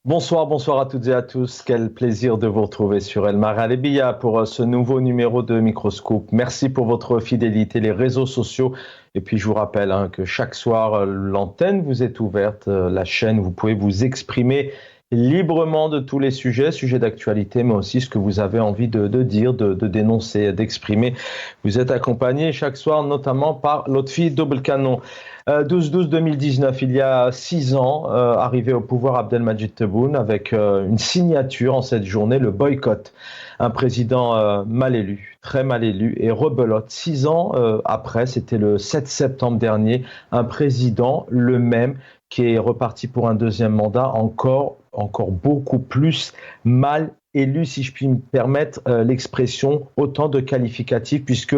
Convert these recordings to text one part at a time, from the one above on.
Bonsoir, bonsoir à toutes et à tous. Quel plaisir de vous retrouver sur El Marhalebiya pour ce nouveau numéro de Microscope. Merci pour votre fidélité, les réseaux sociaux. Et puis je vous rappelle que chaque soir, l'antenne vous est ouverte, la chaîne, vous pouvez vous exprimer librement de tous les sujets d'actualité, mais aussi ce que vous avez envie de dire, de dénoncer, d'exprimer. Vous êtes accompagné chaque soir, notamment par Lotfi Double Canon. 12-12-2019, il y a 6 ans, arrivé au pouvoir Abdelmadjid Tebboune avec une signature en cette journée, le boycott. Un président mal élu, très mal élu et rebelote. 6 ans après, c'était le 7 septembre dernier, un président, le même, qui est reparti pour un deuxième mandat, encore beaucoup plus mal élu, si je puis me permettre l'expression, autant de qualificatifs, puisque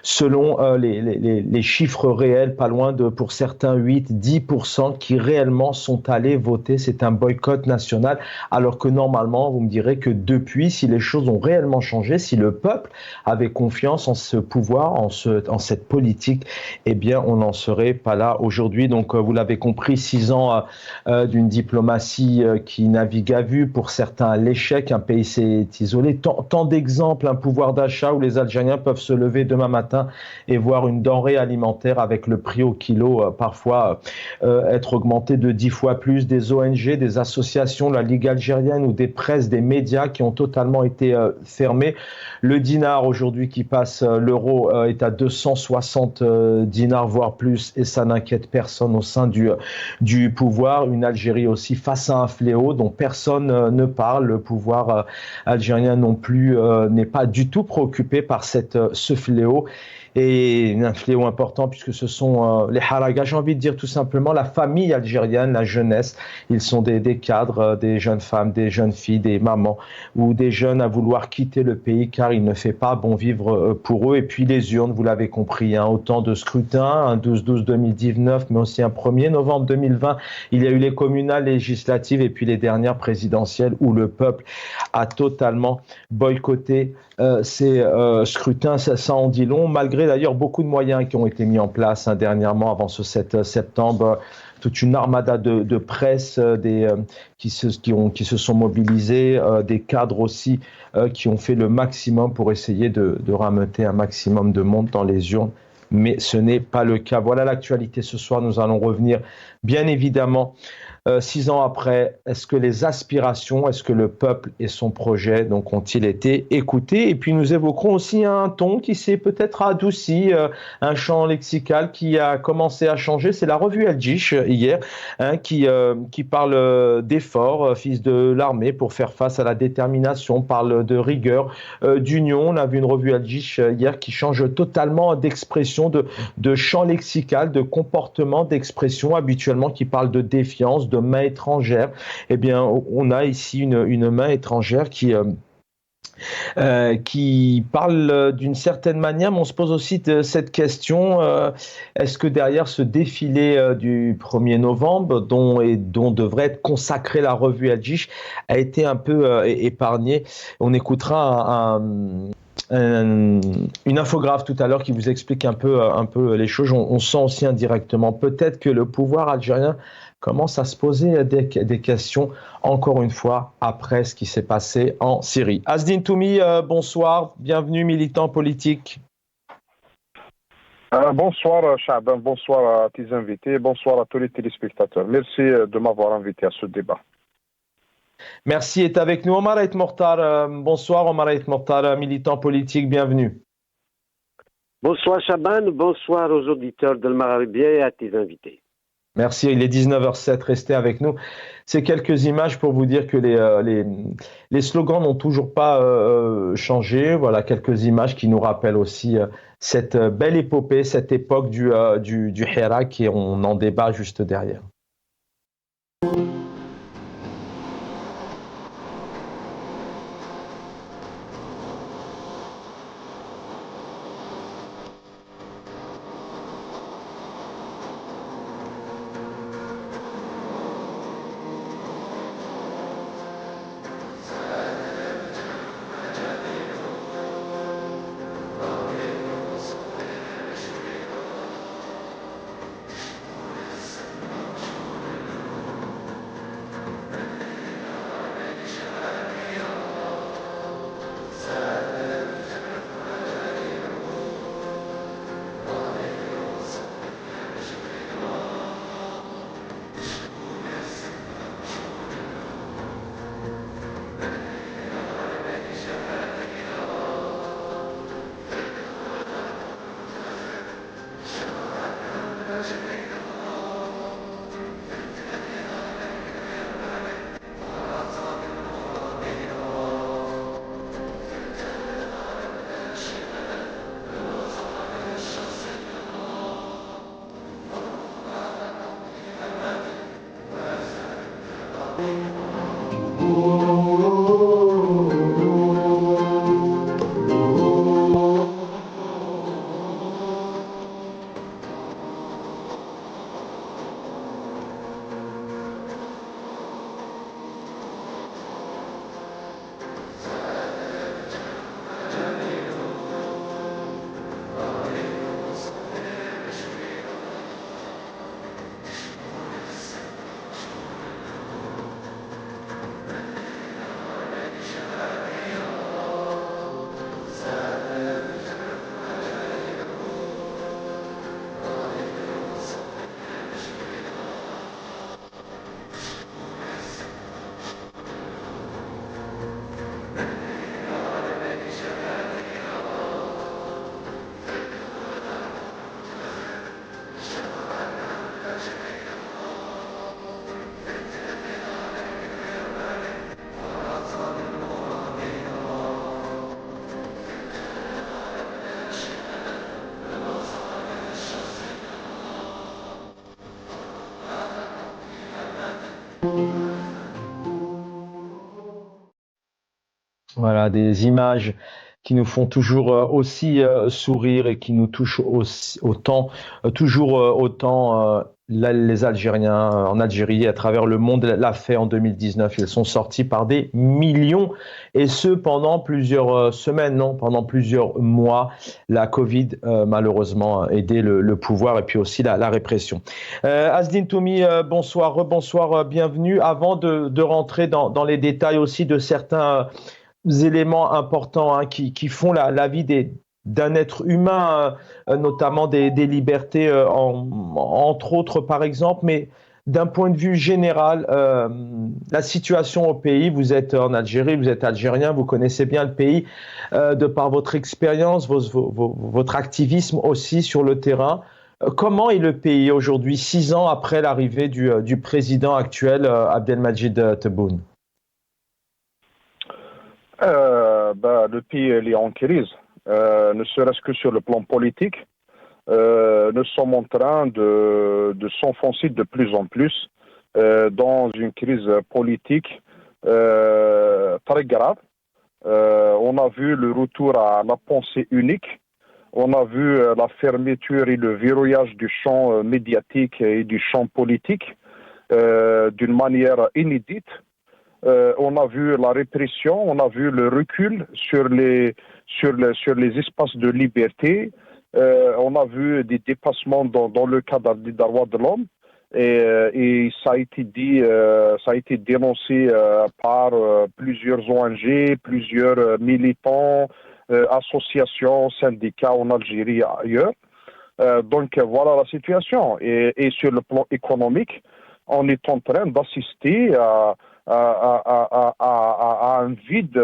selon les chiffres réels, pas loin de, pour certains, 8-10% qui réellement sont allés voter. C'est un boycott national, alors que normalement, vous me direz que depuis, si les choses ont réellement changé, si le peuple avait confiance en ce pouvoir, en cette politique, eh bien, on n'en serait pas là aujourd'hui. Donc, vous l'avez compris, 6 ans d'une diplomatie qui navigue à vue, pour certains à l'échec, un pays s'est isolé. Tant d'exemples, un pouvoir d'achat où les Algériens peuvent se lever demain matin et voir une denrée alimentaire avec le prix au kilo parfois être augmenté de 10 fois plus, des ONG, des associations, la Ligue algérienne ou des presses, des médias qui ont totalement été fermés. Le dinar aujourd'hui qui passe, l'euro est à 260 dinars, voire plus, et ça n'inquiète personne au sein du pouvoir. Une Algérie aussi face à un fléau dont personne ne parle. Le pouvoir algérien non plus n'est pas du tout préoccupé par ce fléau. Et un fléau important puisque ce sont les haragas, j'ai envie de dire tout simplement la famille algérienne, la jeunesse. Ils sont des cadres, des jeunes femmes, des jeunes filles, des mamans ou des jeunes à vouloir quitter le pays car il ne fait pas bon vivre pour eux. Et puis les urnes, vous l'avez compris, autant de scrutins, un 12-12-2019, mais aussi un 1er novembre 2020. Il y a eu les communales, législatives et puis les dernières présidentielles où le peuple a totalement boycotté ces scrutins. Ça en dit long, malgré d'ailleurs beaucoup de moyens qui ont été mis en place dernièrement avant ce 7 septembre. Toute une armada de presse qui se sont mobilisés, des cadres aussi qui ont fait le maximum pour essayer de rameuter un maximum de monde dans les urnes. Mais ce n'est pas le cas. Voilà l'actualité ce soir. Nous allons revenir, bien évidemment, 6 ans après, est-ce que les aspirations, est-ce que le peuple et son projet donc ont-ils été écoutés? Et puis nous évoquerons aussi un ton qui s'est peut-être adouci, un champ lexical qui a commencé à changer. C'est la revue El Jish hier qui parle d'efforts, fils de l'armée, pour faire face à la détermination, parle de rigueur, d'union. On a vu une revue El Jish hier qui change totalement d'expression, de champ lexical, de comportement, d'expression habituellement qui parle de défiance, de main étrangère. Eh bien, on a ici une main étrangère qui parle d'une certaine manière, mais on se pose aussi cette question, est-ce que derrière ce défilé du 1er novembre, dont devrait être consacrée la revue El Jish, a été un peu épargné? On écoutera une infographe tout à l'heure qui vous explique un peu les choses. On sent aussi indirectement peut-être que le pouvoir algérien commence à se poser des questions, encore une fois, après ce qui s'est passé en Syrie. Asdin Toumi, bonsoir, bienvenue, militant politique. Bonsoir Chaban, bonsoir à tes invités, bonsoir à tous les téléspectateurs. Merci de m'avoir invité à ce débat. Merci, est avec nous Omar Ait Mortar. Bonsoir Omar Ait Mortar, militant politique, bienvenue. Bonsoir Chaban, bonsoir aux auditeurs de El Marhalebiya et à tes invités. Merci, il est 19h07, restez avec nous. C'est quelques images pour vous dire que les slogans n'ont toujours pas changé. Voilà quelques images qui nous rappellent aussi cette belle épopée, cette époque du Hirak, et on en débat juste derrière. Voilà, des images qui nous font toujours aussi sourire et qui nous touchent aussi, autant, toujours autant les Algériens en Algérie, à travers le monde, l'a fait en 2019. Ils sont sortis par des millions et ce pendant plusieurs semaines, non, pendant plusieurs mois. La Covid, malheureusement, a aidé le pouvoir et puis aussi la répression. Azdine Toumi, bonsoir, rebonsoir, bienvenue. Avant de rentrer dans les détails aussi de certains éléments importants qui font la vie d'un être humain, notamment des libertés, entre autres par exemple, mais d'un point de vue général, la situation au pays, vous êtes en Algérie, vous êtes algérien, vous connaissez bien le pays de par votre expérience, votre activisme aussi sur le terrain. Comment est le pays aujourd'hui, 6 ans après l'arrivée du président actuel, Abdelmadjid Tebboune? Le pays est en crise, ne serait-ce que sur le plan politique. Nous sommes en train de s'enfoncer de plus en plus dans une crise politique très grave. On a vu le retour à la pensée unique. On a vu la fermeture et le verrouillage du champ médiatique et du champ politique d'une manière inédite. On a vu la répression, on a vu le recul sur les espaces de liberté. On a vu des dépassements dans le cadre des droits de l'homme. Et ça a été dit, ça a été dénoncé par plusieurs ONG, plusieurs militants, associations, syndicats en Algérie et ailleurs. Donc voilà la situation. Et sur le plan économique, on est en train d'assister à un vide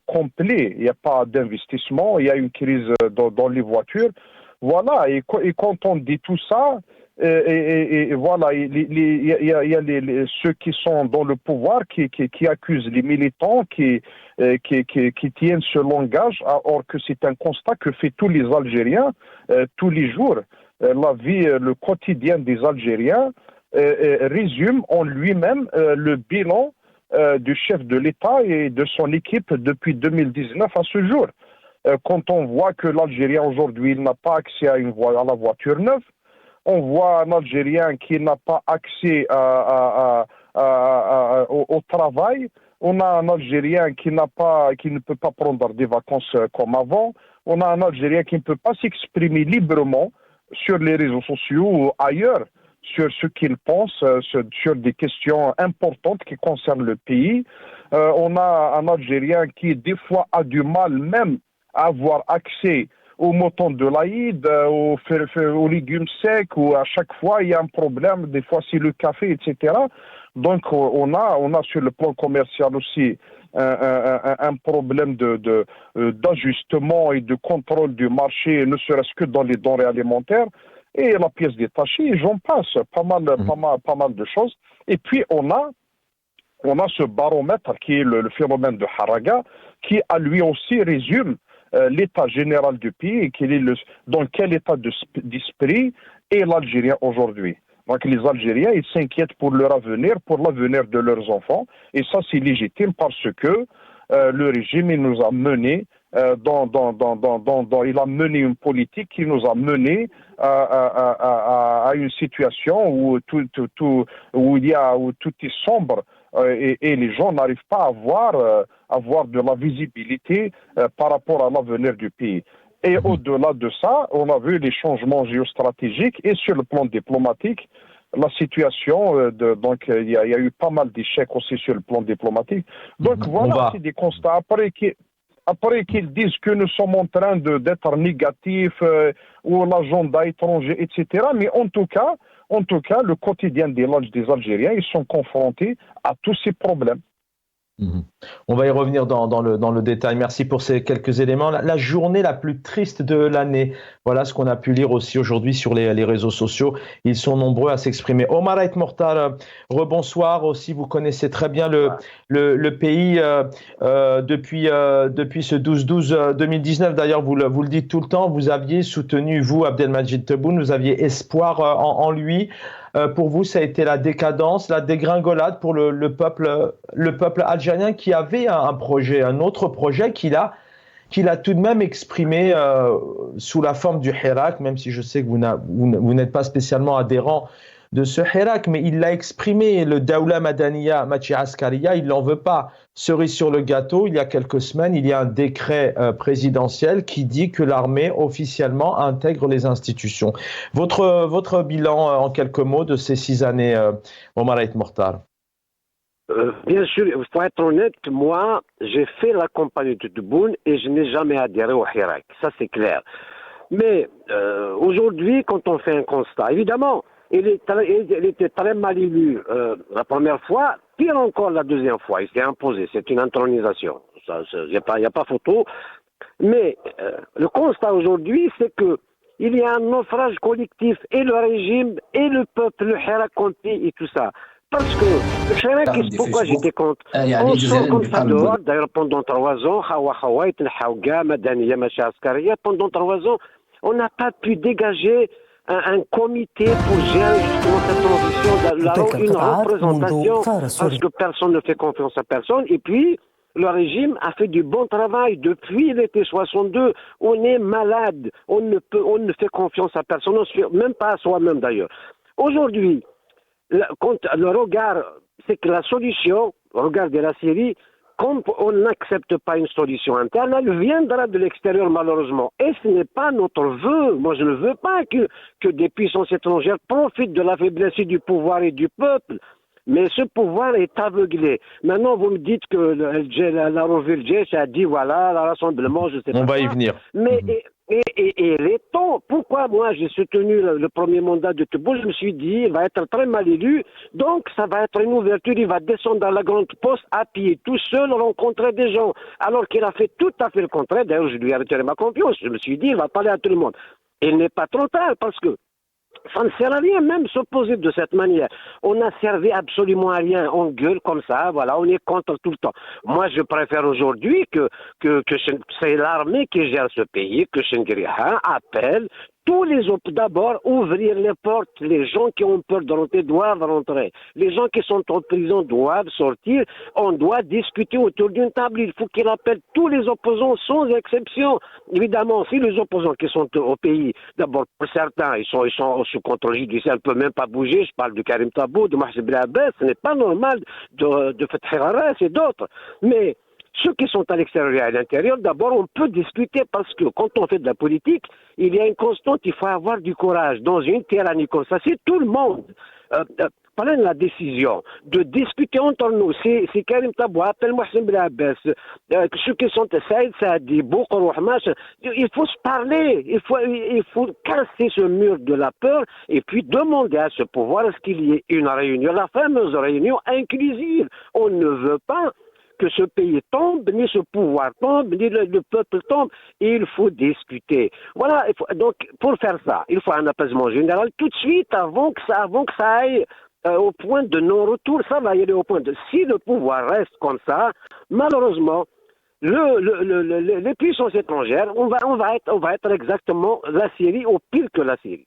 complet. Il n'y a pas d'investissement, il y a une crise dans les voitures. Voilà, et quand on dit tout ça, voilà, il y a ceux qui sont dans le pouvoir qui accusent les militants, qui tiennent ce langage, or que c'est un constat que fait tous les Algériens tous les jours. La vie, le quotidien des Algériens résume en lui-même le bilan du chef de l'État et de son équipe depuis 2019 à ce jour. Quand on voit que l'Algérien aujourd'hui n'a pas accès à la voiture neuve, on voit un Algérien qui n'a pas accès au travail, on a un Algérien qui ne peut pas prendre des vacances comme avant, on a un Algérien qui ne peut pas s'exprimer librement sur les réseaux sociaux ou ailleurs sur ce qu'il pense, sur des questions importantes qui concernent le pays. On a un Algérien qui, des fois, a du mal même à avoir accès aux moutons de l'Aïd, aux légumes secs, où à chaque fois, il y a un problème. Des fois, c'est le café, etc. Donc, on a sur le plan commercial aussi un problème d'ajustement et de contrôle du marché, ne serait-ce que dans les denrées alimentaires. Et la pièce détachée, j'en passe, pas mal de choses. Et puis, on a ce baromètre qui est le phénomène de Haraga, qui à lui aussi résume l'état général du pays et dans quel état d'esprit est l'Algérien aujourd'hui. Donc les Algériens, ils s'inquiètent pour leur avenir, pour l'avenir de leurs enfants. Et ça, c'est légitime parce que le régime, il nous a menés il a mené une politique qui nous a menés à une situation où tout est sombre et les gens n'arrivent pas à avoir de la visibilité par rapport à l'avenir du pays. Et au-delà de ça, on a vu les changements géostratégiques et sur le plan diplomatique, la situation, donc il y a eu pas mal d'échecs aussi sur le plan diplomatique. Donc voilà, c'est des constats. Après qu'ils disent que nous sommes en train d'être négatifs ou l'agenda étranger, etc. Mais en tout cas, le quotidien des Algériens, ils sont confrontés à tous ces problèmes. On va y revenir dans le détail. Merci pour ces quelques éléments. La journée la plus triste de l'année. Voilà ce qu'on a pu lire aussi aujourd'hui sur les réseaux sociaux. Ils sont nombreux à s'exprimer. Omar Ait Mortar, rebonsoir aussi. Vous connaissez très bien le pays depuis ce 12-12-2019. D'ailleurs, vous le dites tout le temps. Vous aviez soutenu, vous, Abdelmadjid Tebboune, vous aviez espoir en lui. Pour vous, ça a été la décadence, la dégringolade pour le peuple algérien. algérien qui avait un projet, un autre projet qu'il a tout de même exprimé sous la forme du Hirak, même si je sais que vous n'êtes pas spécialement adhérent de ce Hirak, mais il l'a exprimé, le Dawla Madaniya Machi Askariya, il n'en veut pas. Cerise sur le gâteau, il y a quelques semaines, il y a un décret présidentiel qui dit que l'armée officiellement intègre les institutions. Votre bilan en quelques mots de ces 6 années, Omar Ait Mortar. Bien sûr, il faut être honnête, moi, j'ai fait la campagne de Tebboune et je n'ai jamais adhéré au Hirak, ça c'est clair. Mais aujourd'hui, quand on fait un constat, évidemment, il était très mal élu la première fois, pire encore la deuxième fois, il s'est imposé, c'est une intronisation, il n'y a pas photo. Mais le constat aujourd'hui, c'est que il y a un naufrage collectif, et le régime, et le peuple, le Hirak compris et tout ça. Parce que le Hirak, pourquoi j'étais contre? On sort comme ça dehors, d'ailleurs pendant 3 ans, pendant 3 ans, on n'a pas pu dégager un comité pour gérer justement cette transition, une représentation, parce que personne ne fait confiance à personne. Et puis, le régime a fait du bon travail depuis l'été 62. On est malade, on ne fait confiance à personne, on ne se fait même pas à soi-même d'ailleurs. Aujourd'hui, le regard, c'est que la solution, le regard de la Syrie, comme on n'accepte pas une solution interne, elle viendra de l'extérieur malheureusement. Et ce n'est pas notre vœu. Moi, je ne veux pas que des puissances étrangères profitent de la faiblesse du pouvoir et du peuple. Mais ce pouvoir est aveuglé. Maintenant, vous me dites que la revue Le Djech a dit, voilà, le rassemblement, je ne sais pas. On va y venir. Mais, et les temps, pourquoi moi j'ai soutenu le premier mandat de Tebboune, je me suis dit, il va être très mal élu, donc ça va être une ouverture, il va descendre dans la grande poste à pied, tout seul, rencontrer des gens. Alors qu'il a fait tout à fait le contraire, d'ailleurs je lui ai retiré ma confiance, je me suis dit, il va parler à tout le monde. Il n'est pas trop tard, parce que ça ne sert à rien même s'opposer de cette manière. On n'a servi absolument à rien. On gueule comme ça, voilà, on est contre tout le temps. Moi, je préfère aujourd'hui que c'est l'armée qui gère ce pays, que Chenguiriha appelle tous les autres, d'abord, ouvrir les portes. Les gens qui ont peur de rentrer doivent rentrer. Les gens qui sont en prison doivent sortir. On doit discuter autour d'une table. Il faut qu'il appelle tous les opposants sans exception. Évidemment, si les opposants qui sont au pays, d'abord, pour certains, ils sont sous contrôle judiciaire, ne peuvent même pas bouger. Je parle de Karim Tabou, de Mahsib Abbas. Ce n'est pas normal de Fethi Harras et d'autres. Mais ceux qui sont à l'extérieur et à l'intérieur, d'abord, on peut discuter parce que quand on fait de la politique, il y a une constante, il faut avoir du courage. Dans une tyrannie comme ça, si tout le monde prend la décision de discuter entre nous, si Karim Tabou appelle Mohsen Abbas, ceux qui sont Saïd Saadi, Boukour ou Hamash, il faut se parler, il faut casser ce mur de la peur et puis demander à ce pouvoir est-ce qu'il y ait une réunion, la fameuse réunion inclusive. On ne veut pas que ce pays tombe, ni ce pouvoir tombe, ni le peuple tombe, et il faut discuter. Voilà, donc pour faire ça, il faut un apaisement général tout de suite avant que ça aille au point de non-retour. Ça va y aller au point de... Si le pouvoir reste comme ça, malheureusement, les puissances étrangères, on va être exactement la Syrie, au pire que la Syrie.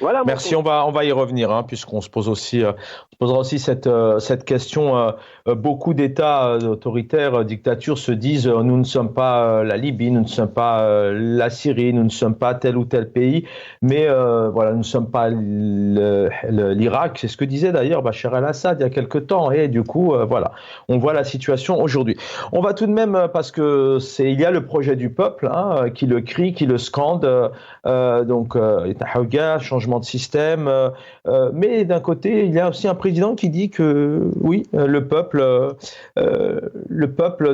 Voilà. Merci, on va y revenir, hein, puisqu'on se posera aussi cette question. Beaucoup d'États autoritaires, dictatures se disent nous ne sommes pas la Libye, nous ne sommes pas la Syrie, nous ne sommes pas tel ou tel pays, mais voilà, nous ne sommes pas l'Irak. C'est ce que disait d'ailleurs Bachar el-Assad il y a quelque temps. Et du coup, voilà, on voit la situation aujourd'hui. On va tout de même, parce que il y a le projet du peuple, hein, qui le crie, qui le scande. Donc, changement de système, mais d'un côté, il y a aussi un président qui dit que oui, le peuple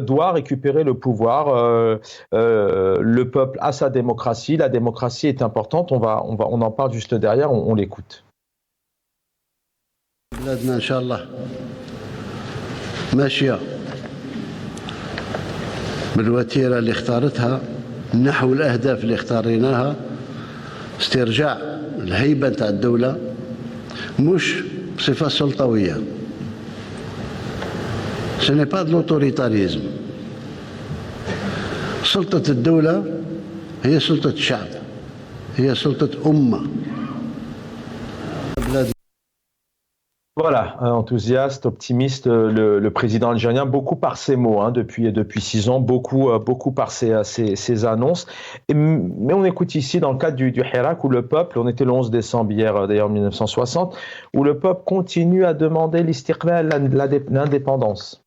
doit récupérer le pouvoir. Le peuple a sa démocratie. La démocratie est importante. On en parle juste derrière. On l'écoute. بلادنا إن شاء الله ماشية بالوتيرة اللي اختارتها نحو الأهداف اللي اختاريناها استرجاع الهيبة نتاع الدولة مش بصفة سلطوية. Ce n'est pas de l'autoritarisme. سلطة الدولة هي سلطة الشعب، هي سلطة أمة. Voilà, enthousiaste, optimiste, le président algérien, beaucoup par ses mots, hein, depuis 6 ans, beaucoup par ses annonces. Mais on écoute ici dans le cadre du Hirak où le peuple, on était le 11 décembre hier, d'ailleurs 1960, où le peuple continue à demander l'istiqlal, l'indépendance.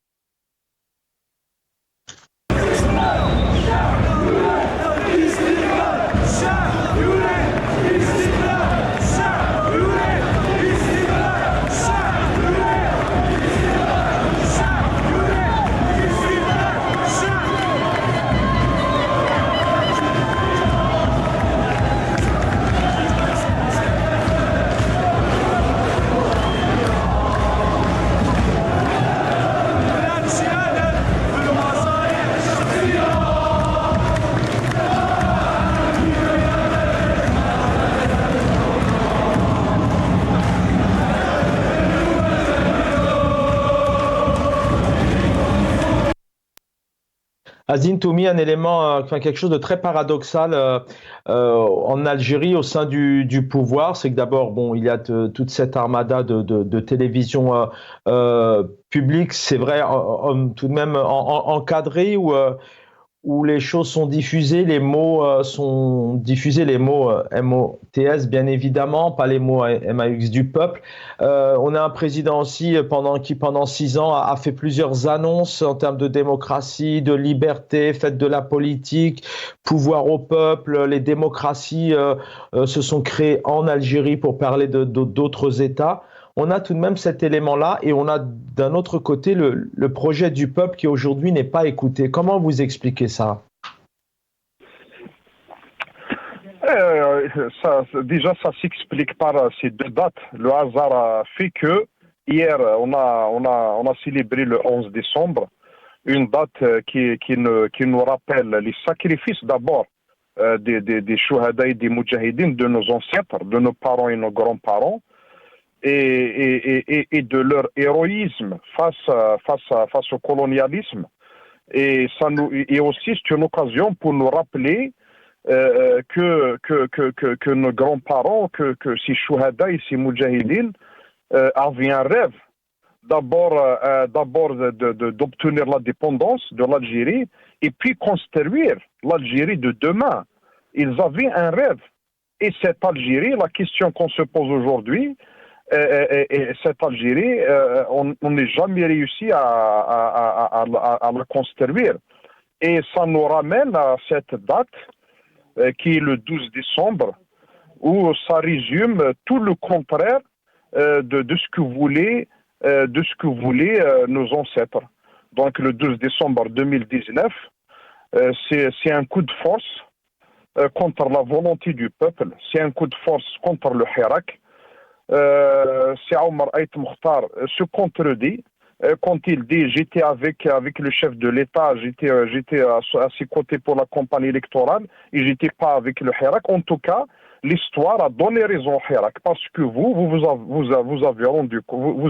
Azine Toumi, un élément, quelque chose de très paradoxal en Algérie au sein du pouvoir, c'est que d'abord, bon, il y a toute cette armada de télévision publique, c'est vrai, tout de même encadrée où les choses sont diffusées, les mots sont diffusés, les mots MOTS bien évidemment, pas les mots MAX du peuple. On a un président aussi qui pendant 6 ans a fait plusieurs annonces en termes de démocratie, de liberté, faites de la politique, pouvoir au peuple. Les démocraties se sont créées en Algérie pour parler d'autres États. On a tout de même cet élément-là et on a d'un autre côté le projet du peuple qui aujourd'hui n'est pas écouté. Comment vous expliquez ça? Déjà, ça s'explique par ces deux dates. Le hasard a fait que hier, on a célébré le 11 décembre, une date qui nous rappelle les sacrifices d'abord des chouhada et des moudjahidines, de nos ancêtres, de nos parents et nos grands-parents, et de leur héroïsme face au colonialisme. Et aussi, c'est une occasion pour nous rappeler que nos grands-parents, que ces chouhada et ces moudjahidines avaient un rêve. D'abord d'obtenir l'indépendance de l'Algérie et puis construire l'Algérie de demain. Ils avaient un rêve. Et cette Algérie, la question qu'on se pose aujourd'hui, cette Algérie, on n'a jamais réussi à la construire. Et ça nous ramène à cette date qui est le 12 décembre, où ça résume tout le contraire de ce que voulaient nos ancêtres. Donc le 12 décembre 2019, c'est un coup de force contre la volonté du peuple, c'est un coup de force contre le Hirak. C'est Omar Aït Mokhtar se contredit quand il dit j'étais avec le chef de l'État, j'étais à ses côtés pour la campagne électorale et j'étais pas avec le Hirak. En tout cas, l'histoire a donné raison au Hirak parce que vous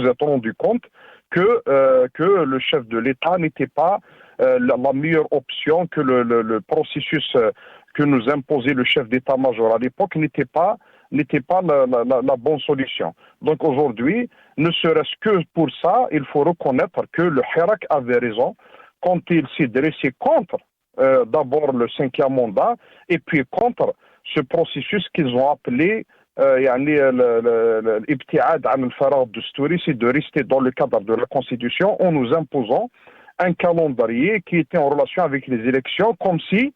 êtes rendu compte que le chef de l'État n'était pas la meilleure option, que le processus que nous imposait le chef d'état-major à l'époque n'était pas la bonne solution. Donc aujourd'hui, ne serait-ce que pour ça, il faut reconnaître que le Hirak avait raison quand il s'est dressé contre d'abord le 5e mandat et puis contre ce processus qu'ils ont appelé l'ibtiad an al-faragh ad-dusturi, c'est de rester dans le cadre de la Constitution en nous imposant un calendrier qui était en relation avec les élections, comme si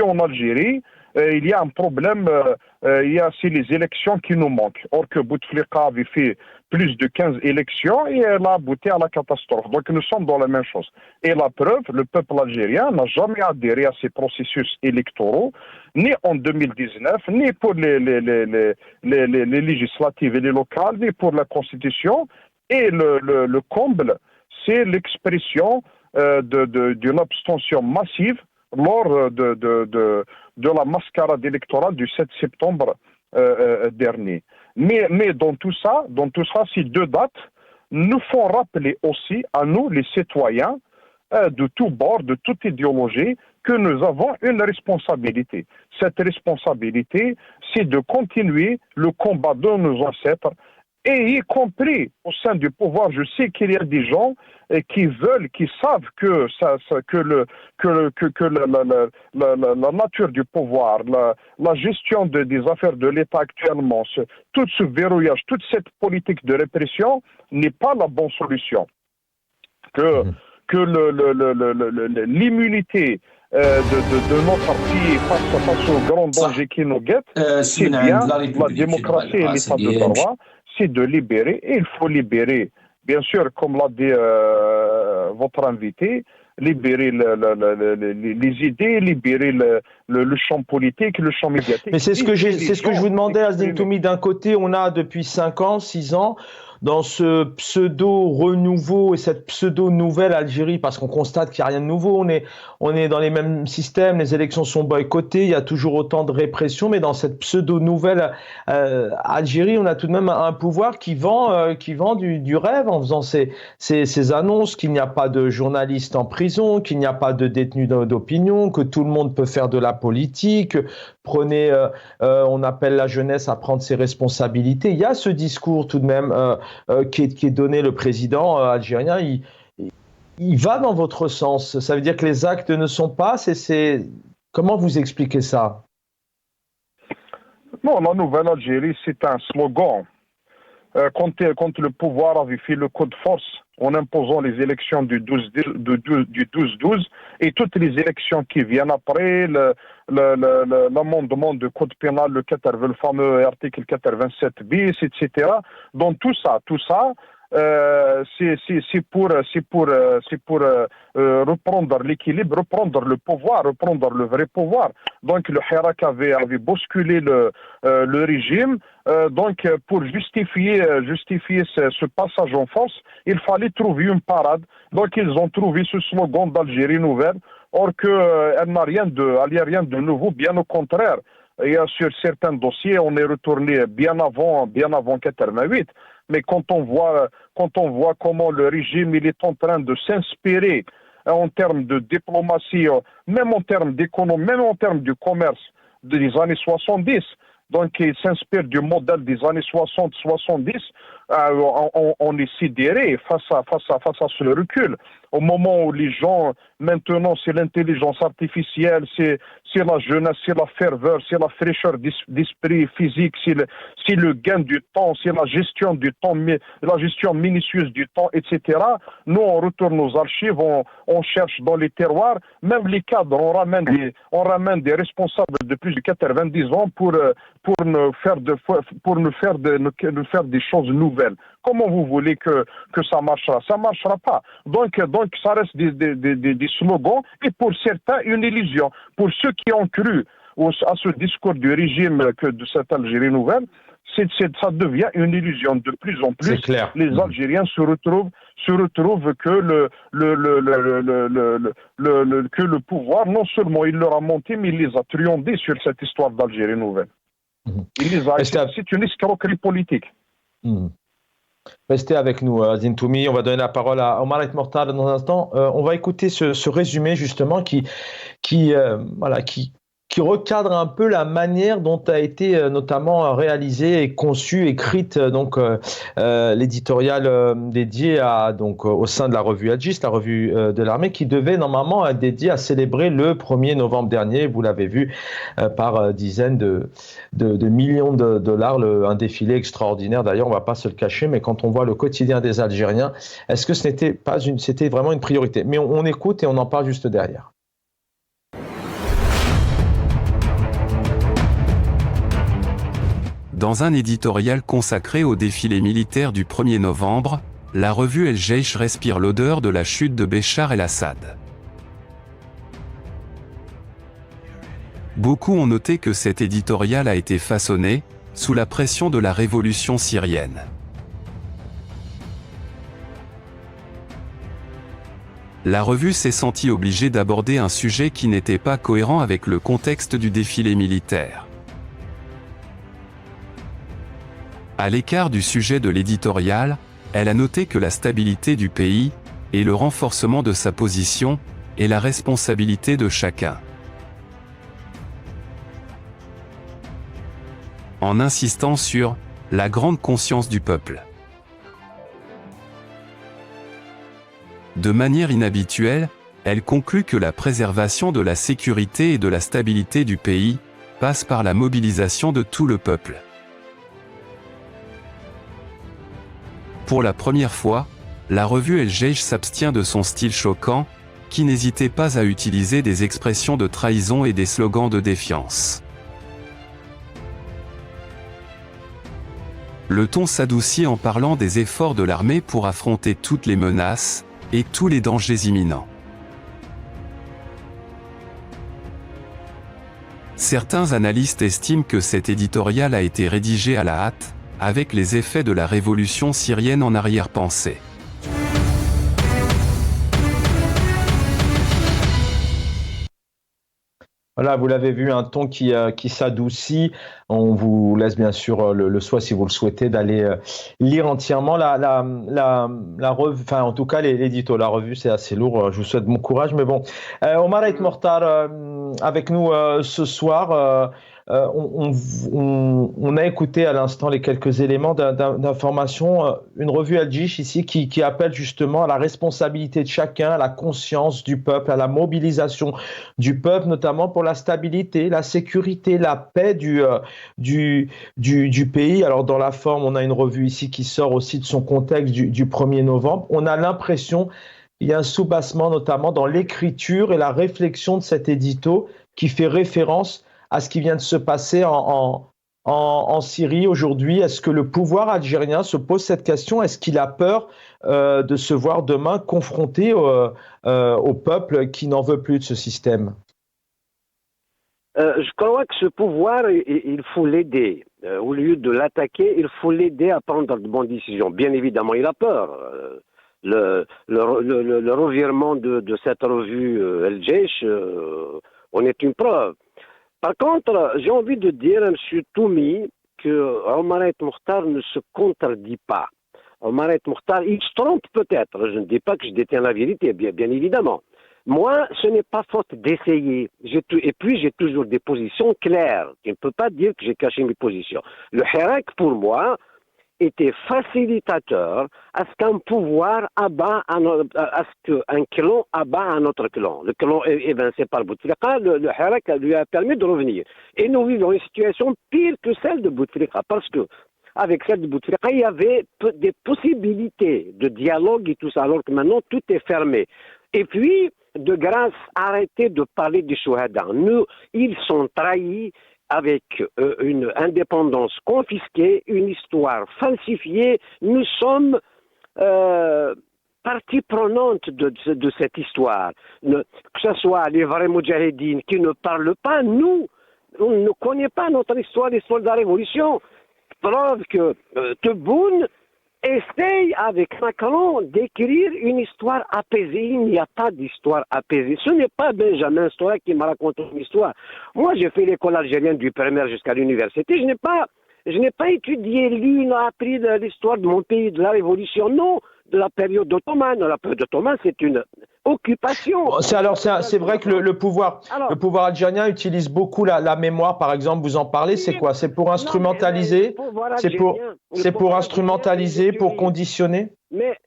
en Algérie, il y a un problème, c'est les élections qui nous manquent. Or que Bouteflika avait fait plus de 15 élections et elle a abouti à la catastrophe. Donc nous sommes dans la même chose. Et la preuve, le peuple algérien n'a jamais adhéré à ces processus électoraux, ni en 2019, ni pour les législatives et les locales, ni pour la Constitution. Et le comble, c'est l'expression d'une abstention massive lors de la mascarade électorale du 7 septembre dernier. Mais dans tout ça, ces deux dates nous font rappeler aussi à nous, les citoyens, de tous bords, de toute idéologie, que nous avons une responsabilité. Cette responsabilité, c'est de continuer le combat de nos ancêtres et y compris au sein du pouvoir. Je sais qu'il y a des gens qui veulent, qui savent que la nature du pouvoir, la gestion des affaires de l'État actuellement, tout ce verrouillage, toute cette politique de répression n'est pas la bonne solution. Que l'immunité de notre pays face aux grands dangers qui nous guettent, c'est bien la démocratie et l'État de droit, c'est de libérer, et il faut libérer, bien sûr, comme l'a dit votre invité, libérer les idées, libérer le champ politique, le champ médiatique. Mais c'est ce que je vous demandais, Azdine Toumi. D'un côté, on a depuis 5 ans, 6 ans, dans ce pseudo-renouveau et cette pseudo-nouvelle Algérie, parce qu'on constate qu'il n'y a rien de nouveau, on est dans les mêmes systèmes, les élections sont boycottées, il y a toujours autant de répression, mais dans cette pseudo-nouvelle Algérie, on a tout de même un pouvoir qui vend du rêve en faisant ces annonces qu'il n'y a pas de journalistes en prison, qu'il n'y a pas de détenus d'opinion, que tout le monde peut faire de la politique. Prenez, on appelle la jeunesse à prendre ses responsabilités. Il y a ce discours tout de même qui est donné, le président algérien, il va dans votre sens. Ça veut dire que les actes ne sont pas. Comment vous expliquez ça? Non, la nouvelle Algérie, c'est un slogan. Quand le pouvoir avait fait le coup de force en imposant les élections du 12-12 et toutes les élections qui viennent après, l'amendement du code pénal, le fameux article 87 bis, etc. Donc tout ça, c'est pour reprendre l'équilibre, reprendre le pouvoir, reprendre le vrai pouvoir. Donc le Hirak avait bousculé le régime. Donc pour justifier ce passage en force, il fallait trouver une parade. Donc ils ont trouvé ce slogan d'Algérie nouvelle, or qu'elle n'a rien de nouveau, bien au contraire. Et sur certains dossiers, on est retourné bien avant 88. Mais quand on voit comment le régime il est en train de s'inspirer en termes de diplomatie, même en termes d'économie, même en termes du commerce des années 70, donc il s'inspire du modèle des années 60-70, on est sidéré face à ce recul. Au moment où les gens, maintenant, c'est l'intelligence artificielle, c'est la jeunesse, c'est la ferveur, c'est la fraîcheur d'esprit physique, c'est le gain du temps, c'est la gestion du temps, la gestion minutieuse du temps, etc. Nous, on retourne aux archives, on cherche dans les terroirs, même les cadres, on ramène des responsables de plus de 90 ans pour nous faire des choses nouvelles. Comment vous voulez que ça marchera? Ça marchera pas. Donc ça reste des slogans et pour certains une illusion. Pour ceux qui ont cru à ce discours du régime de cette Algérie nouvelle, ça devient une illusion. De plus en plus, les Algériens se retrouvent que que le pouvoir, non seulement il leur a monté, mais il les a truandés sur cette histoire d'Algérie nouvelle. C'est une escroquerie politique. Restez avec nous, Azdine Toumi. On va donner la parole à Omar El Mortal dans un instant. On va écouter ce résumé justement qui recadre un peu la manière dont a été notamment réalisée et conçue, écrite donc l'éditorial dédié au sein de la revue Al-Jist, la revue de l'armée, qui devait normalement être dédiée à célébrer le 1er novembre dernier. Vous l'avez vu par dizaines de millions de dollars, un défilé extraordinaire. D'ailleurs, on ne va pas se le cacher, mais quand on voit le quotidien des Algériens, est-ce que c'était vraiment une priorité? Mais on écoute et on en parle juste derrière. Dans un éditorial consacré au défilé militaire du 1er novembre, la revue El Jaish respire l'odeur de la chute de Béchar el-Assad. Beaucoup ont noté que cet éditorial a été façonné sous la pression de la révolution syrienne. La revue s'est sentie obligée d'aborder un sujet qui n'était pas cohérent avec le contexte du défilé militaire. À l'écart du sujet de l'éditorial, elle a noté que la stabilité du pays et le renforcement de sa position est la responsabilité de chacun. En insistant sur la grande conscience du peuple. De manière inhabituelle, elle conclut que la préservation de la sécurité et de la stabilité du pays passe par la mobilisation de tout le peuple. Pour la première fois, la revue El Jeish s'abstient de son style choquant, qui n'hésitait pas à utiliser des expressions de trahison et des slogans de défiance. Le ton s'adoucit en parlant des efforts de l'armée pour affronter toutes les menaces et tous les dangers imminents. Certains analystes estiment que cet éditorial a été rédigé à la hâte, avec les effets de la révolution syrienne en arrière-pensée. Voilà, vous l'avez vu, un ton qui s'adoucit. On vous laisse bien sûr le choix, si vous le souhaitez, d'aller lire entièrement la revue, enfin en tout cas l'édito. La revue, c'est assez lourd. Je vous souhaite bon courage. Mais bon, Omar Ait Mortar avec nous ce soir. On a écouté à l'instant les quelques éléments d'information, une revue El Jeish ici qui appelle justement à la responsabilité de chacun, à la conscience du peuple, à la mobilisation du peuple, notamment pour la stabilité, la sécurité, la paix du pays. Alors dans la forme, on a une revue ici qui sort aussi de son contexte du 1er novembre. On a l'impression qu'il y a un soubassement notamment dans l'écriture et la réflexion de cet édito qui fait référence à ce qui vient de se passer en Syrie aujourd'hui. Est-ce que le pouvoir algérien se pose cette question? Est-ce qu'il a peur de se voir demain confronté au peuple qui n'en veut plus de ce système? Je crois que ce pouvoir, il faut l'aider. Au lieu de l'attaquer, il faut l'aider à prendre de bonnes décisions. Bien évidemment, il a peur. Le revirement de cette revue El Jeish en est une preuve. Par contre, j'ai envie de dire à M. Toumi que Omar Ait Mortar ne se contredit pas. Omar Ait Mortar, il se trompe peut-être. Je ne dis pas que je détiens la vérité, bien évidemment. Moi, ce n'est pas faute d'essayer. Et puis, j'ai toujours des positions claires. Je ne peux pas dire que j'ai caché mes positions. Le Hirak, pour moi, était facilitateur à ce qu'un pouvoir abat, à ce qu'un clan abat un autre clan. Le clan est évincé par Bouteflika, le Hirak lui a permis de revenir. Et nous vivons une situation pire que celle de Bouteflika, parce que avec celle de Bouteflika, il y avait des possibilités de dialogue et tout ça, alors que maintenant tout est fermé. Et puis, de grâce, arrêtez de parler des Chouhada. Ils sont trahis avec une indépendance confisquée, une histoire falsifiée. Nous sommes partie prenante de cette histoire. Que ce soit les vrais moudjahidines qui ne parlent pas, nous, on ne connaît pas notre histoire, l'histoire de la Révolution. Preuve que Tebboune essaye avec Macron d'écrire une histoire apaisée. Il n'y a pas d'histoire apaisée. Ce n'est pas Benjamin Stora qui m'a raconté une histoire. Moi, j'ai fait l'école algérienne du primaire jusqu'à l'université. Je n'ai pas étudié, lu, appris de l'histoire de mon pays, de la Révolution. Non, de la période ottomane. La période ottomane, c'est une occupation. C'est vrai que le pouvoir algérien utilise beaucoup la mémoire, par exemple, vous en parlez, c'est quoi? C'est pour instrumentaliser? C'est pour instrumentaliser, pour conditionner? Mais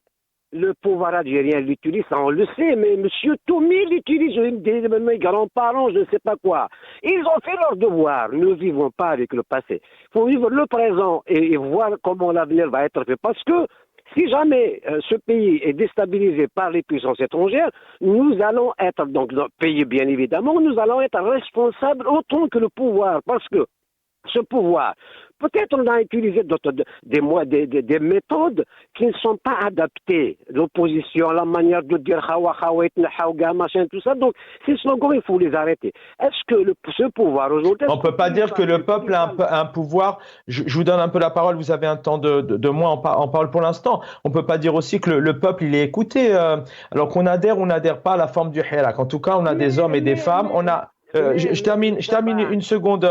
le pouvoir algérien l'utilise, on le sait, mais M. Toumi l'utilise, mes grands-parents, je ne sais pas quoi. Ils ont fait leur devoir. Nous ne vivons pas avec le passé. Il faut vivre le présent et voir comment l'avenir va être fait. Parce que si jamais ce pays est déstabilisé par les puissances étrangères, nous allons être, donc notre pays bien évidemment, nous allons être responsables autant que le pouvoir. Parce que ce pouvoir, peut-être on a utilisé des méthodes qui ne sont pas adaptées. L'opposition, la manière de dire machin, tout ça. Donc, ces slogans, il faut les arrêter. Est-ce que ce pouvoir aujourd'hui... On ne peut pas dire que le peuple a un pouvoir... Je vous donne un peu la parole, vous avez un temps de moins en parole pour l'instant. On ne peut pas dire aussi que le peuple, il est écouté. Alors qu'on adhère ou n'adhère pas à la forme du Hirak. En tout cas, on a des hommes et des femmes. Je termine une seconde...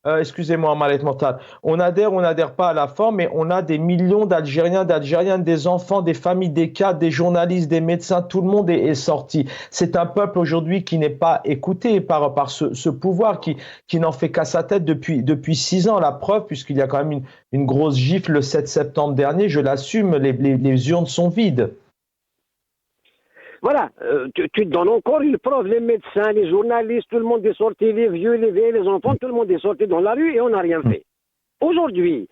excusez-moi, Malet Mortal, on n'adhère pas à la forme, mais on a des millions d'Algériens, d'Algériennes, des enfants, des familles, des cadres, des journalistes, des médecins, tout le monde est sorti. C'est un peuple aujourd'hui qui n'est pas écouté par ce pouvoir, qui n'en fait qu'à sa tête depuis 6 ans. La preuve, puisqu'il y a quand même une grosse gifle le 7 septembre dernier, je l'assume, les urnes sont vides. Voilà, tu te donnes encore une preuve, les médecins, les journalistes, tout le monde est sorti, les vieux, les vieilles, les enfants, tout le monde est sorti dans la rue et on n'a rien fait. Aujourd'hui,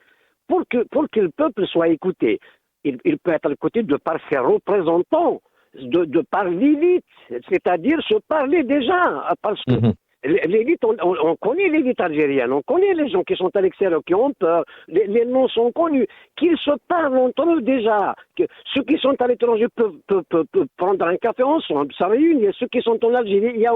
pour que le peuple soit écouté, il peut être écouté de par ses représentants, de par l'élite, c'est-à-dire se parler déjà, parce que l'élite, on connaît l'élite algérienne, on connaît les gens qui sont à l'extérieur, qui ont peur, les noms sont connus, qu'ils se parlent entre eux déjà. Que ceux qui sont à l'étranger peuvent prendre un café ensemble, ça réunit. Ceux qui sont en Algérie, il y a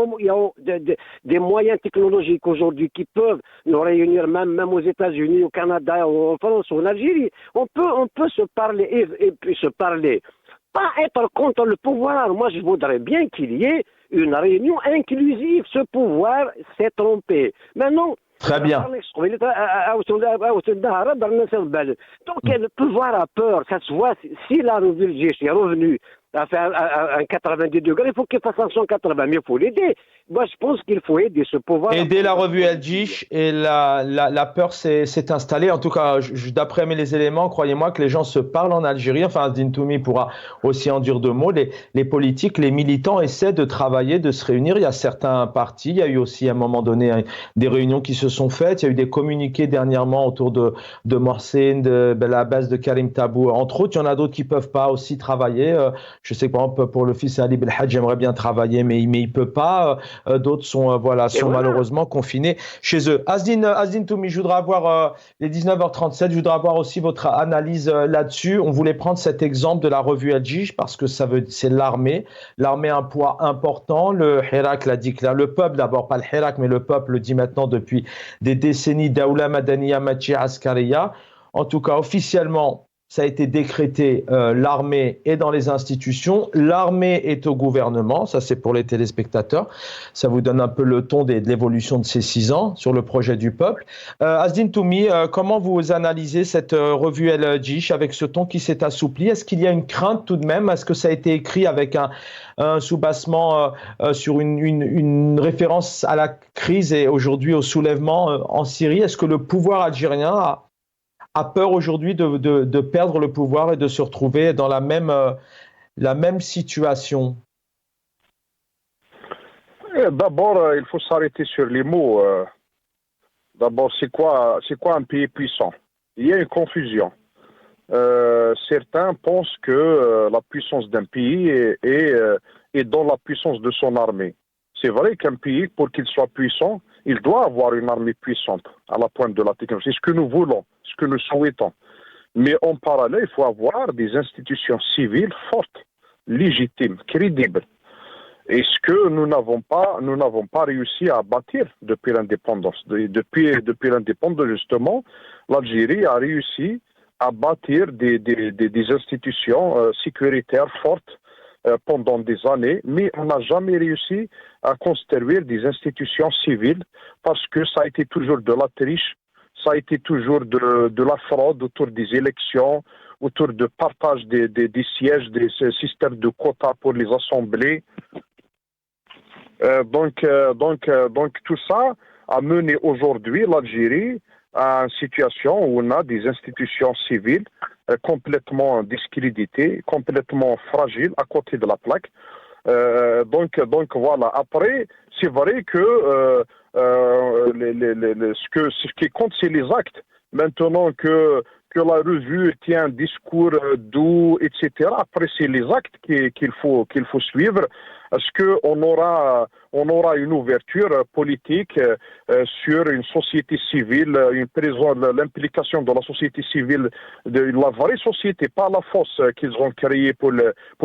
des moyens technologiques aujourd'hui qui peuvent nous réunir, même aux États-Unis, au Canada, en France, en Algérie. On peut se parler et puis se parler. Pas être contre le pouvoir. Moi, je voudrais bien qu'il y ait une réunion inclusive. Ce pouvoir s'est trompé. Maintenant, très bien. Donc, le pouvoir a peur. Ça se voit. Si la revue est revenu à faire un 90 degrés, il faut qu'il fasse un 180. Mais il faut l'aider. Moi, je pense qu'il faut aider ce pouvoir. Aider la revue El Djish et la peur s'est installée. En tout cas, d'après les éléments, croyez-moi que les gens se parlent en Algérie. Enfin, Azdine Toumi pourra aussi en dire 2 mots. Les politiques, les militants essaient de travailler, de se réunir. Il y a certains partis. Il y a eu aussi à un moment donné des réunions qui se sont faites. Il y a eu des communiqués dernièrement autour de Mohsen, de la base de Karim Tabou, entre autres. Il y en a d'autres qui peuvent pas aussi travailler. Je sais que par exemple pour le fils Ali Belhadj, j'aimerais bien travailler, mais il peut pas. D'autres sont malheureusement confinés chez eux. Azdine Toumi, je voudrais avoir les 19h37, je voudrais avoir aussi votre analyse là-dessus. On voulait prendre cet exemple de la revue El Djish parce que c'est l'armée. L'armée a un poids important. Le Hirak l'a dit clair. Le peuple, d'abord, pas le Hirak, mais le peuple le dit maintenant depuis des décennies. Daoula Madaniya Machi Askariya. En tout cas, officiellement, ça a été décrété, l'armée est dans les institutions, l'armée est au gouvernement, ça c'est pour les téléspectateurs, ça vous donne un peu le ton de l'évolution de ces 6 ans sur le projet du peuple. Azdine Toumi, comment vous analysez cette revue El Djish avec ce ton qui s'est assoupli? Est-ce qu'il y a une crainte tout de même? Est-ce que ça a été écrit avec un soubassement sur une référence à la crise et aujourd'hui au soulèvement en Syrie? Est-ce que le pouvoir algérien a peur aujourd'hui de perdre le pouvoir et de se retrouver dans la même situation? D'abord, il faut s'arrêter sur les mots. D'abord, c'est quoi un pays puissant? Il y a une confusion. Certains pensent que la puissance d'un pays est dans la puissance de son armée. C'est vrai qu'un pays, pour qu'il soit puissant, il doit avoir une armée puissante à la pointe de la technologie. C'est ce que nous voulons, ce que nous souhaitons. Mais en parallèle, il faut avoir des institutions civiles fortes, légitimes, crédibles. Et ce que nous n'avons pas réussi à bâtir depuis l'indépendance. Depuis l'indépendance, justement, l'Algérie a réussi à bâtir des institutions sécuritaires fortes pendant des années, mais on n'a jamais réussi à construire des institutions civiles parce que ça a été toujours de la triche, ça a été toujours de la fraude autour des élections, autour de partage des sièges, des systèmes de quotas pour les assemblées. Donc tout ça a mené aujourd'hui l'Algérie à une situation où on a des institutions civiles complètement discréditées, complètement fragiles à côté de la plaque. Donc voilà. Après, c'est vrai que ce qui compte, c'est les actes. Maintenant que la revue tient un discours doux, etc. Après, c'est les actes qu'il faut suivre. Est-ce qu'on aura une ouverture politique sur une société civile, l'implication de la société civile, de la vraie société, pas la fausse qu'ils ont créée pour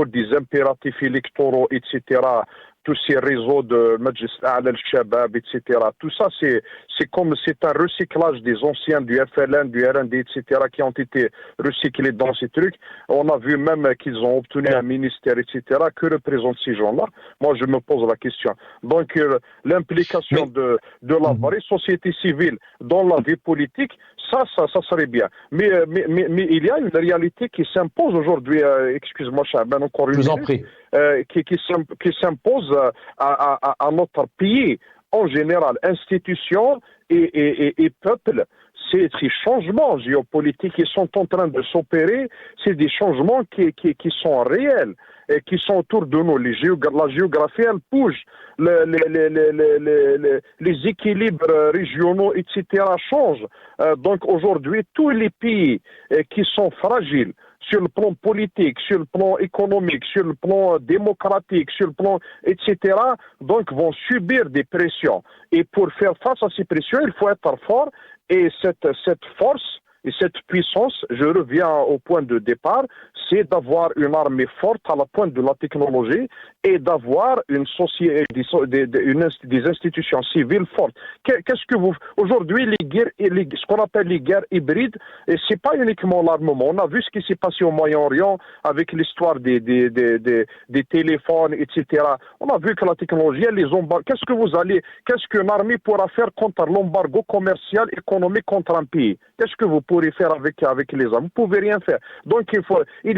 des impératifs électoraux, etc., tous ces réseaux de Majlis al-Shabab, etc. Tout ça, c'est un recyclage des anciens du FLN, du RND, etc., qui ont été recyclés dans ces trucs. On a vu même qu'ils ont obtenu un ministère, etc. Que représentent ces gens-là? Moi, je me pose la question. Donc, l'implication de la vraie société civile dans la vie politique, ça serait bien. Mais il y a une réalité qui s'impose aujourd'hui, excuse-moi, Chaban, encore une minute. Je vous en prie. Qui s'impose à notre pays en général, institutions et peuples. Ces changements géopolitiques qui sont en train de s'opérer, c'est des changements qui sont réels et qui sont autour de nous. La géographie, elle bouge. Les équilibres régionaux, etc. changent. Donc aujourd'hui, tous les pays qui sont fragiles sur le plan politique, sur le plan économique, sur le plan démocratique, sur le plan, etc., donc vont subir des pressions. Et pour faire face à ces pressions, il faut être fort. Et cette force et cette puissance, je reviens au point de départ, c'est d'avoir une armée forte à la pointe de la technologie et d'avoir une société, des institutions civiles fortes. Qu'est-ce que vous... Aujourd'hui, ce qu'on appelle les guerres hybrides, c'est pas uniquement l'armement. On a vu ce qui s'est passé au Moyen-Orient avec l'histoire des téléphones, etc. On a vu que la technologie, les embargos... Qu'est-ce qu'une armée pourra faire contre l'embargo commercial, économique contre un pays? Qu'est-ce que vous pourrez faire avec les armes? Vous ne pouvez rien faire. Donc il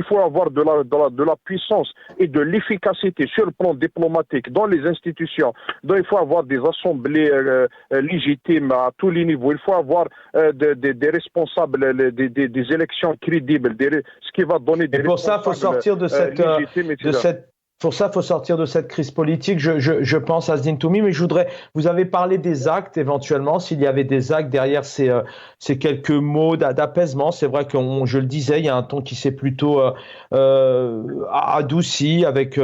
faut avoir de la puissance et de l'efficacité sur le plan diplomatique dans les institutions. Donc il faut avoir des assemblées légitimes à tous les niveaux. Il faut avoir des responsables, des élections crédibles, ce qui va donner des responsables. Pour ça, il faut sortir faut sortir de cette crise politique. Je pense à Azzedine Toumi, mais vous avez parlé des actes éventuellement, s'il y avait des actes derrière ces quelques mots d'apaisement. C'est vrai que, je le disais, il y a un ton qui s'est plutôt adouci avec,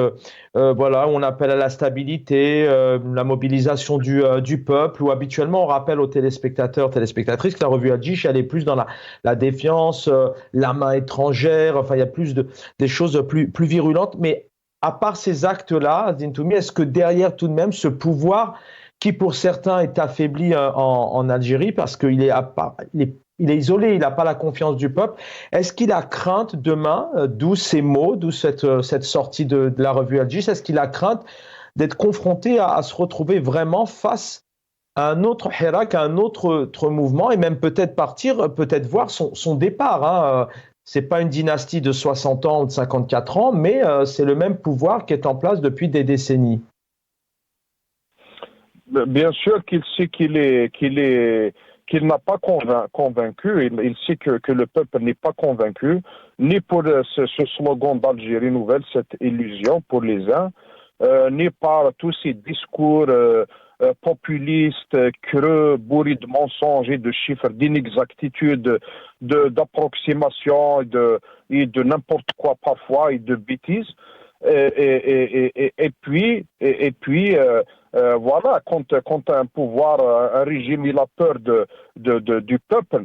on appelle à la stabilité, la mobilisation du peuple, où habituellement on rappelle aux téléspectateurs, téléspectatrices que la revue Al-Jish, elle est plus dans la défiance, la main étrangère, enfin il y a plus des choses plus virulentes, mais à part ces actes-là, Azzedine Toumi, est-ce que derrière tout de même ce pouvoir qui pour certains est affaibli en Algérie parce qu'il est isolé, il n'a pas la confiance du peuple, est-ce qu'il a crainte demain, d'où ces mots, d'où cette sortie de la revue Al-Jish, est-ce qu'il a crainte d'être confronté à se retrouver vraiment face à un autre Hirak, à un autre mouvement et même peut-être voir son départ, c'est pas une dynastie de 60 ans ou de 54 ans, mais c'est le même pouvoir qui est en place depuis des décennies. Bien sûr qu'il sait qu'il n'a pas convaincu. Il sait que le peuple n'est pas convaincu, ni pour ce slogan d'Algérie nouvelle, cette illusion pour les uns, ni par tous ces discours populistes, creux, bourris de mensonges et de chiffres, d'inexactitudes, d'approximations et de n'importe quoi parfois et de bêtises. Et puis, voilà, quand un pouvoir, un régime, il a peur du peuple.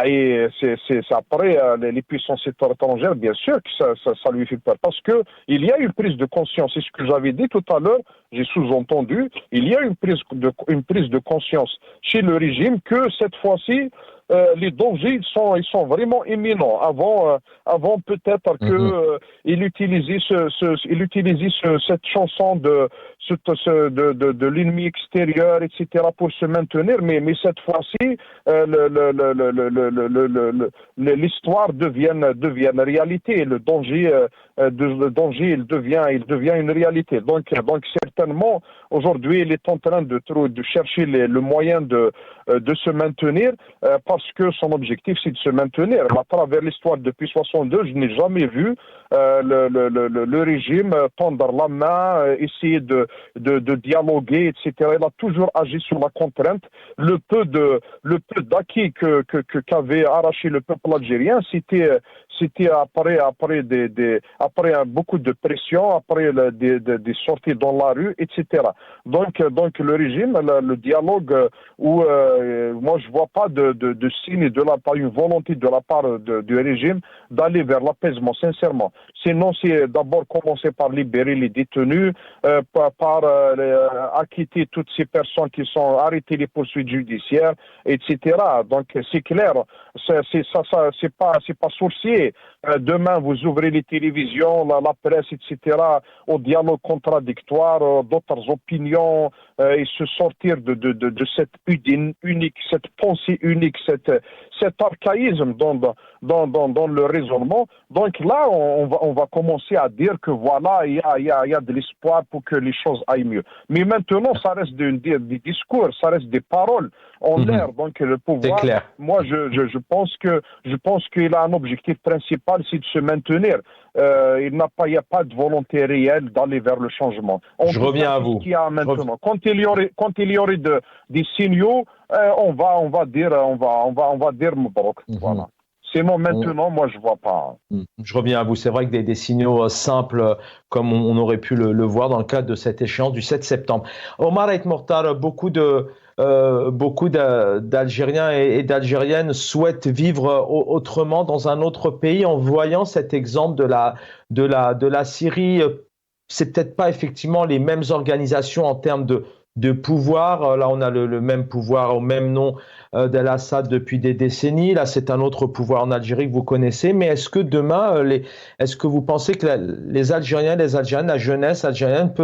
Et c'est après les puissances étrangères, bien sûr que ça lui fait peur. Parce que il y a une prise de conscience. C'est ce que j'avais dit tout à l'heure, j'ai sous-entendu. Il y a une prise de conscience chez le régime que cette fois-ci, les dangers ils sont vraiment imminents. Avant peut-être que il utilisait cette chanson de l'ennemi extérieur, etc. pour se maintenir, mais cette fois-ci l'histoire devient réalité. Le danger il devient une réalité. Donc certainement aujourd'hui il est en train de chercher le moyen de se maintenir parce que son objectif c'est de se maintenir. À travers l'histoire depuis 62, je n'ai jamais vu le régime tendre la main, essayer de dialoguer, etc. Il a toujours agi sur la contrainte. Le peu d'acquis qu'avait arraché le peuple algérien, c'était après beaucoup de pression, après des sorties dans la rue, etc. Donc le régime, le dialogue, où moi je vois pas de signe pas une volonté de la part du régime d'aller vers l'apaisement, sincèrement. Sinon, c'est d'abord commencer par libérer les détenus, par acquitter toutes ces personnes qui sont arrêtées, les poursuites judiciaires, etc. Donc c'est clair, c'est pas sourcier. Demain, vous ouvrez les télévisions, la presse, etc., au dialogue contradictoire, d'autres opinions, et se sortir de cette unique, cette pensée unique, cet archaïsme dans le raisonnement. Donc là, on va commencer à dire que voilà, il y a de l'espoir pour que les choses aillent mieux. Mais maintenant, ça reste des discours, ça reste des paroles en l'air. Donc le pouvoir, moi, je pense qu'il a un objectif principal, c'est de se maintenir. Il n'y a pas de volonté réelle d'aller vers le changement. Je reviens à vous. Qu'il y a maintenant. Quand il y aurait des signaux, on va dire Mbarak. Voilà. Sinon, maintenant, moi, je vois pas. Je reviens à vous. C'est vrai que des signaux simples, comme on aurait pu le voir dans le cadre de cette échéance du 7 septembre. Omar El Mortar, beaucoup d'Algériens et d'Algériennes souhaitent vivre autrement dans un autre pays. En voyant cet exemple de la Syrie, c'est peut-être pas effectivement les mêmes organisations en termes de pouvoir. Là, on a le même pouvoir au même nom d'Al-Assad depuis des décennies. Là, c'est un autre pouvoir en Algérie que vous connaissez. Mais est-ce que demain, est-ce que vous pensez que les Algériens, les Algériennes, la jeunesse algérienne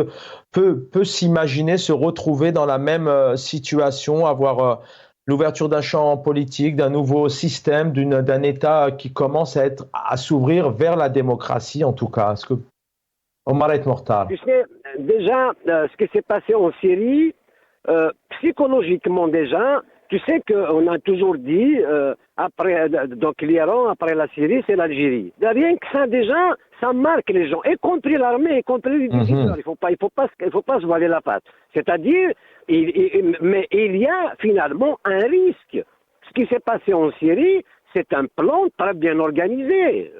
peut s'imaginer se retrouver dans la même situation, avoir l'ouverture d'un champ politique, d'un nouveau système, d'un État qui commence à s'ouvrir vers la démocratie, en tout cas? Est-ce que Omar El Mortar. Tu sais, déjà, ce qui s'est passé en Syrie, psychologiquement déjà, tu sais qu'on a toujours dit, après donc l'Iran, après la Syrie, c'est l'Algérie. Rien que ça, déjà, ça marque les gens, y compris l'armée, y compris les visiteurs. Il faut pas se voiler la face. C'est-à-dire, mais il y a finalement un risque. Ce qui s'est passé en Syrie, c'est un plan très bien organisé.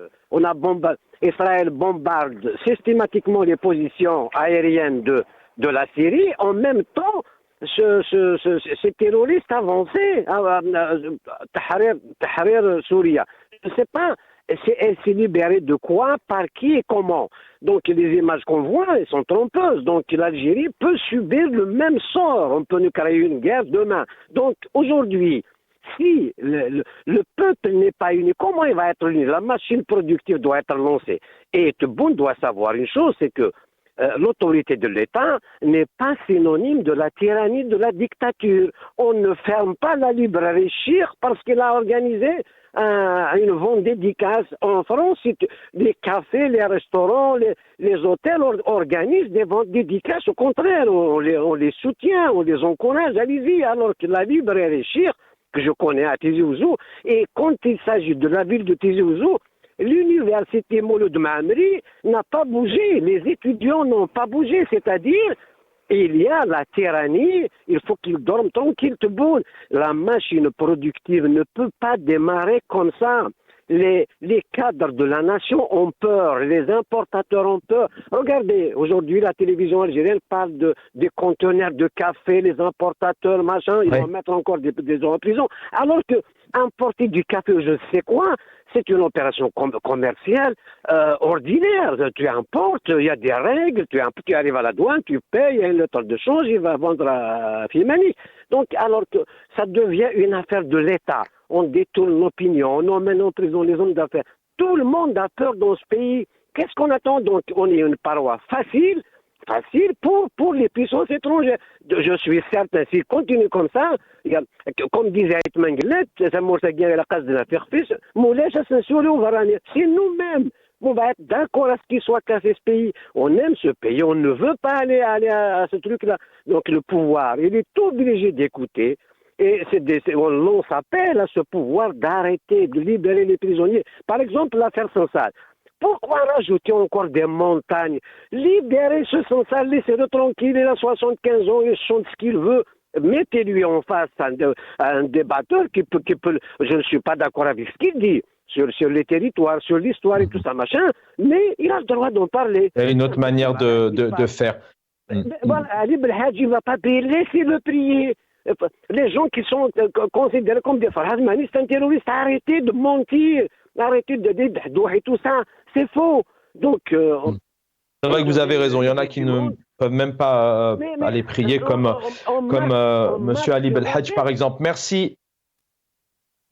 Israël bombarde systématiquement les positions aériennes de la Syrie. En même temps, ces terroristes avançaient. Tahrir Souria. Je ne sais pas, elle s'est libérée de quoi, par qui et comment. Donc les images qu'on voit, elles sont trompeuses. Donc l'Algérie peut subir le même sort. On peut nous créer une guerre demain. Donc aujourd'hui, si le peuple n'est pas uni, comment il va être uni? La machine productive doit être lancée. Et Tebboune doit savoir une chose, c'est que l'autorité de l'État n'est pas synonyme de la tyrannie, de la dictature. On ne ferme pas la librairie Chir parce qu'elle a organisé une vente dédicace. En France, les cafés, les restaurants, les hôtels organisent des ventes dédicaces. Au contraire, on les soutient, on les encourage. Allez-y, alors que la librairie Chir, que je connais à Tizi Ouzou, et quand il s'agit de la ville de Tizi Ouzou, l'université Mouloud Maamri n'a pas bougé, les étudiants n'ont pas bougé, c'est-à-dire il y a la tyrannie, il faut qu'ils dorment tranquilles, Tebboune. La machine productive ne peut pas démarrer comme ça. Les cadres de la nation ont peur, les importateurs ont peur. Regardez, aujourd'hui, la télévision algérienne parle des conteneurs de café, les importateurs, machin, ils vont mettre encore des gens en prison. Alors que importer du café, je ne sais quoi, c'est une opération commerciale ordinaire. Tu importes, il y a des règles, tu arrives à la douane, tu payes, il y a une lettre de change, il va vendre à Fimani. Donc, alors que ça devient une affaire de l'État. On détourne l'opinion, on emmène en prison les hommes d'affaires. Tout le monde a peur dans ce pays. Qu'est-ce qu'on attend? Donc, on est une paroi facile pour les puissances étrangères. Je suis certain, s'il continue comme ça, comme disait Aitmanglet, c'est nous-mêmes. On va être d'accord à ce qu'il soit cassé ce pays. On aime ce pays, on ne veut pas aller à ce truc-là. Donc le pouvoir, il est obligé d'écouter. Et on lance appel à ce pouvoir d'arrêter, de libérer les prisonniers. Par exemple, l'affaire Sansal. Pourquoi rajouter encore des montagnes? Libérez ce Sansal, laissez-le tranquille, il a 75 ans, il chante ce qu'il veut. Mettez-lui en face un débatteur qui peut. Je ne suis pas d'accord avec ce qu'il dit sur les territoires, sur l'histoire et tout ça, machin, mais il a le droit d'en parler. Il y a une autre manière de faire. Voilà, Ali Belhadji ne va pas payer, laissez-le prier. Les gens qui sont considérés comme des Farhad Mani, c'est un terroriste, arrêtez de mentir, arrêtez de dire et tout ça, c'est faux. Donc, c'est vrai que vous avez raison, il y en a qui ne peuvent même pas aller prier comme Monsieur Ali Belhadji par exemple. Merci.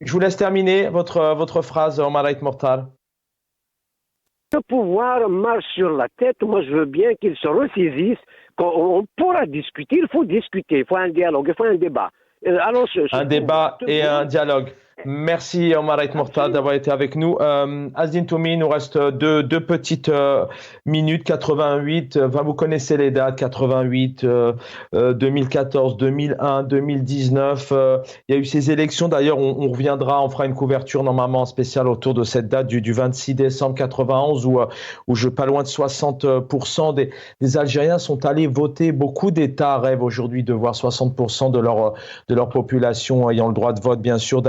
Je vous laisse terminer votre phrase, Omar Ait Mortal. Le pouvoir marche sur la tête. Moi, je veux bien qu'ils se ressaisissent. On pourra discuter. Il faut discuter. Il faut un dialogue. Il faut un débat. Alors, un débat et un dialogue. Merci Omar Ait Mortal d'avoir été avec nous. Azdin Toumi, il nous reste deux petites minutes. 88, vous connaissez les dates, 88, 2014, 2001, 2019. Il y a eu ces élections. D'ailleurs, on reviendra, on fera une couverture normalement spéciale autour de cette date du 26 décembre 91 où pas loin de 60% des Algériens sont allés voter. Beaucoup d'États rêvent aujourd'hui de voir 60% de leur population ayant le droit de vote, bien sûr,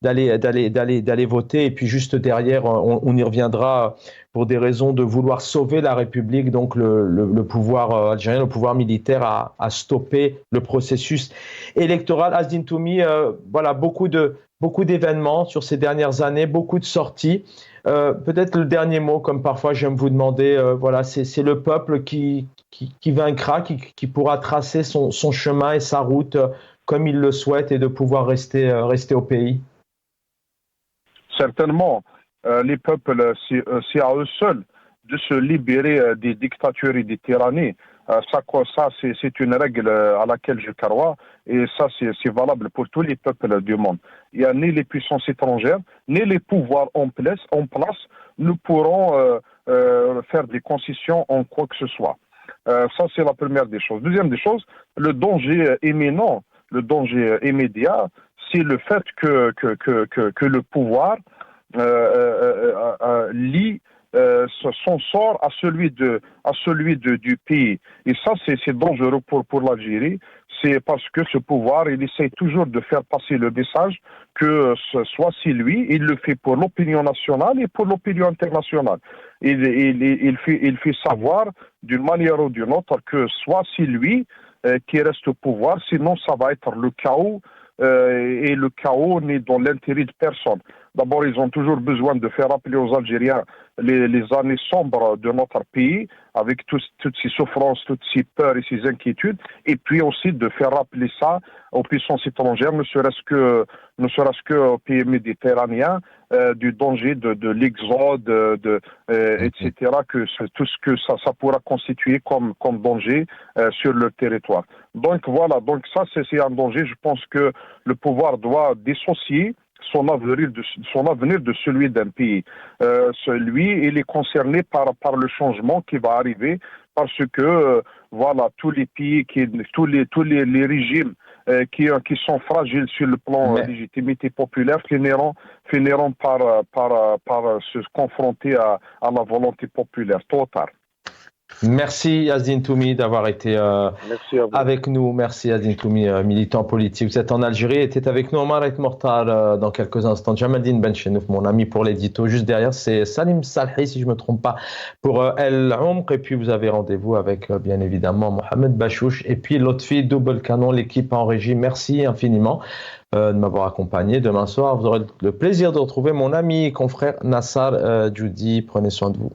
d'aller voter. Et puis juste derrière, on y reviendra pour des raisons de vouloir sauver la République. Donc le pouvoir algérien, le pouvoir militaire a stoppé le processus électoral. Azdin Toumi, voilà, beaucoup d'événements sur ces dernières années, beaucoup de sorties. Peut-être le dernier mot, comme parfois j'aime vous demander, voilà, c'est le peuple qui vaincra, qui pourra tracer son chemin et sa route comme il le souhaite et de pouvoir rester au pays. Certainement, les peuples, c'est à eux seuls de se libérer des dictatures et des tyrannies. Ça c'est une règle à laquelle je crois, et ça, c'est valable pour tous les peuples du monde. Il n'y a ni les puissances étrangères, ni les pouvoirs en place ne pourront faire des concessions en quoi que ce soit. Ça, c'est la première des choses. Deuxième des choses, le danger imminent, le danger immédiat, c'est le fait que le pouvoir lie son sort à celui du pays. Et ça, c'est dangereux pour l'Algérie. C'est parce que ce pouvoir, il essaie toujours de faire passer le message que soit c'est lui, il le fait pour l'opinion nationale et pour l'opinion internationale. Il fait savoir d'une manière ou d'une autre que soit c'est lui qui reste au pouvoir, sinon ça va être le chaos. Et le chaos n'est dans l'intérêt de personne. D'abord, ils ont toujours besoin de faire rappeler aux Algériens les années sombres de notre pays, avec toutes ces souffrances, toutes ces peurs et ces inquiétudes, et puis aussi de faire rappeler ça aux puissances étrangères, ne serait-ce que aux pays méditerranéens, du danger de l'exode, etc., que tout ce que ça pourra constituer comme danger sur leur territoire. Donc voilà, donc ça c'est un danger. Je pense que le pouvoir doit dissocier son avenir de celui d'un pays. Lui, il est concerné par le changement qui va arriver, parce que voilà, tous les pays, tous les régimes qui sont fragiles sur le plan de légitimité populaire finiront par se confronter à la volonté populaire, tôt ou tard. Merci Azdin Toumi d'avoir été avec nous. Merci Azdin Toumi, militant politique. Vous êtes en Algérie, était avec nous Omar Ait Mortal dans quelques instants. Jamaldine Benchenouf, mon ami pour l'édito. Juste derrière, c'est Salim Salhi, si je ne me trompe pas, pour El Omq. Et puis vous avez rendez-vous avec, bien évidemment, Mohamed Bachouch et puis Lotfi Double Canon, l'équipe en régie. Merci infiniment de m'avoir accompagné. Demain soir, vous aurez le plaisir de retrouver mon ami et confrère Nassar Djoudi. Prenez soin de vous.